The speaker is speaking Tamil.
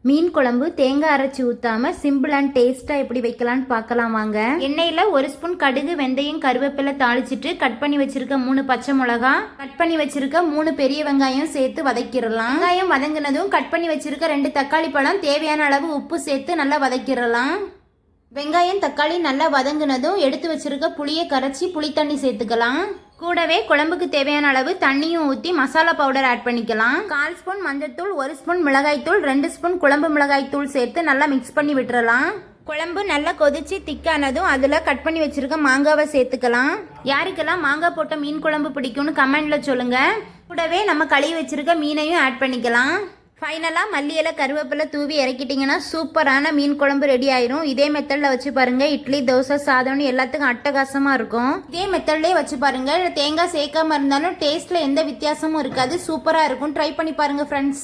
மீன் குழம்பு தேங்காய் அரைச்சி ஊற்றாமல் சிம்பிள் அண்ட் டேஸ்ட்டாக எப்படி வைக்கலான்னு பார்க்கலாம் வாங்க. எண்ணெயில் 1 ஸ்பூன் கடுகு, வெந்தயம், கருவேப்பிலை தாளிச்சிட்டு கட் பண்ணி வச்சிருக்க 3 பச்சை மிளகா, கட் பண்ணி வச்சிருக்க 3 பெரிய வெங்காயம் சேர்த்து வதக்கிடலாம். வெங்காயம் வதங்கினதும் கட் பண்ணி வச்சிருக்க 2 தக்காளி பழம், தேவையான அளவு உப்பு சேர்த்து நல்லா வதக்கிடலாம். வெங்காயம் தக்காளி நல்லா வதங்கினதும் எடுத்து வச்சிருக்க புளியை கரைச்சி புளி தண்ணி சேர்த்துக்கலாம். கூடவே குழம்புக்கு தேவையான அளவு தண்ணியும் ஊற்றி மசாலா பவுடர் ஆட் பண்ணிக்கலாம். 1/4 ஸ்பூன் மஞ்சள்தூள், 1 ஸ்பூன் மிளகாய்த்தூள், 2 ஸ்பூன் குழம்பு மிளகாய்த்தூள் சேர்த்து நல்லா மிக்ஸ் பண்ணி விட்டுறலாம். குழம்பு நல்லா கொதிச்சு திக்கானதும் அதில் கட் பண்ணி வச்சிருக்க மாங்காவை சேர்த்துக்கலாம். யாருக்கெல்லாம் மாங்காய் போட்ட மீன் குழம்பு பிடிக்கும்னு கமெண்ட்ல சொல்லுங்க. கூடவே நம்ம கழுவி வச்சிருக்க மீனையும் ஆட் பண்ணிக்கலாம். ஃபைனலாக மல்லி இலை கருவேப்பிலை தூவி இறக்கிட்டிங்கன்னா சூப்பரான மீன் குழம்பு ரெடி ஆயிரும். இதே மெத்தடில் வச்சு பாருங்கள். இட்லி, தோசை, சாதம்னு எல்லாத்துக்கும் அட்டகாசமாக இருக்கும். இதே மெத்தட்லேயே வச்சு பாருங்கள். தேங்காய் சேர்க்காம இருந்தாலும் டேஸ்ட்டில் எந்த வித்தியாசமும் இருக்காது. சூப்பராக இருக்கும். ட்ரை பண்ணி பாருங்கள் ஃப்ரெண்ட்ஸ்.